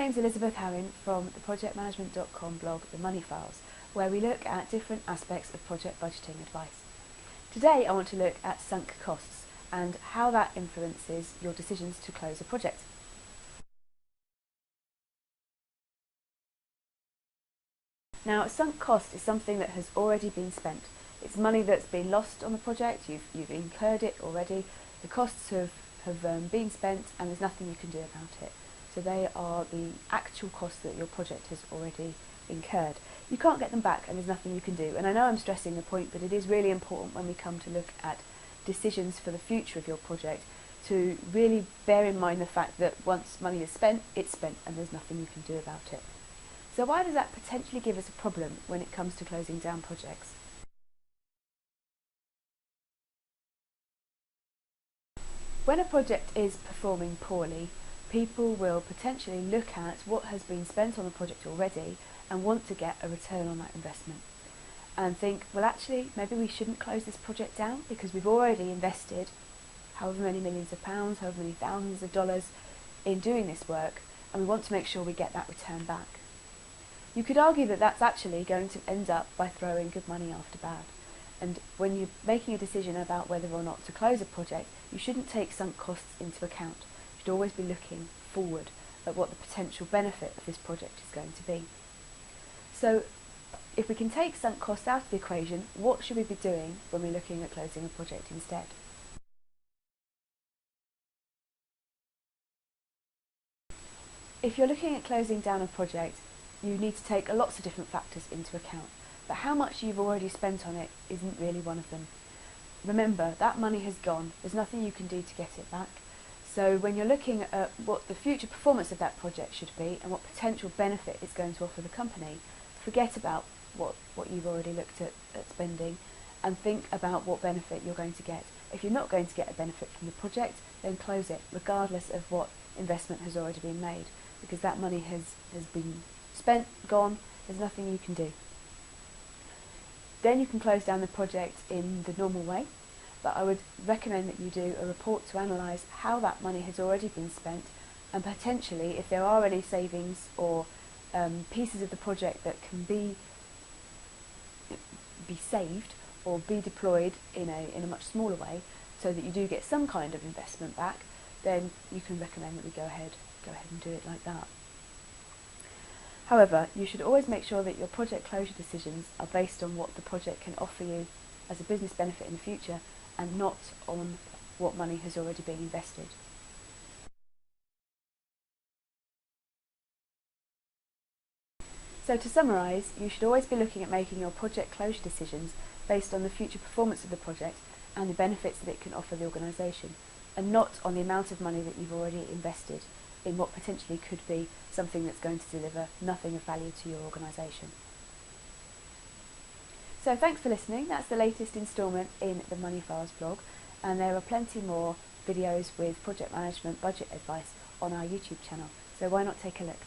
name's Elizabeth Harrin from the projectmanagement.com blog The Money Files, where we look at different aspects of project budgeting advice. Today I want to look at sunk costs and how that influences your decisions to close a project. Now, sunk cost is something that has already been spent. It's money that's been lost on the project, you've incurred it already, the costs have been spent and there's nothing you can do about it. So they are the actual costs that your project has already incurred. You can't get them back and there's nothing you can do. And I know I'm stressing the point, but it is really important when we come to look at decisions for the future of your project to really bear in mind the fact that once money is spent, it's spent and there's nothing you can do about it. So why does that potentially give us a problem when it comes to closing down projects? When a project is performing poorly, people will potentially look at what has been spent on the project already and want to get a return on that investment and think, well, actually maybe we shouldn't close this project down because we've already invested however many millions of pounds, however many thousands of dollars in doing this work, and we want to make sure we get that return back. You could argue that that's actually going to end up by throwing good money after bad. And when you're making a decision about whether or not to close a project, you shouldn't take sunk costs into account. You should always be looking forward at what the potential benefit of this project is going to be. So if we can take sunk costs out of the equation, what should we be doing when we're looking at closing a project instead? If you're looking at closing down a project, you need to take lots of different factors into account, but how much you've already spent on it isn't really one of them. Remember, that money has gone, there's nothing you can do to get it back. So when you're looking at what the future performance of that project should be and what potential benefit it's going to offer the company, forget about what you've already looked at spending and think about what benefit you're going to get. If you're not going to get a benefit from the project, then close it, regardless of what investment has already been made, because that money has been spent, gone, there's nothing you can do. Then you can close down the project in the normal way, but I would recommend that you do a report to analyse how that money has already been spent and potentially if there are any savings or pieces of the project that can be saved or be deployed in a much smaller way so that you do get some kind of investment back, then you can recommend that we go ahead and do it like that. However, you should always make sure that your project closure decisions are based on what the project can offer you as a business benefit in the future and not on what money has already been invested. So to summarise, you should always be looking at making your project closure decisions based on the future performance of the project and the benefits that it can offer the organisation, and not on the amount of money that you've already invested in what potentially could be something that's going to deliver nothing of value to your organisation. So thanks for listening. That's the latest instalment in the Money Files blog, and there are plenty more videos with project management budget advice on our YouTube channel, so why not take a look.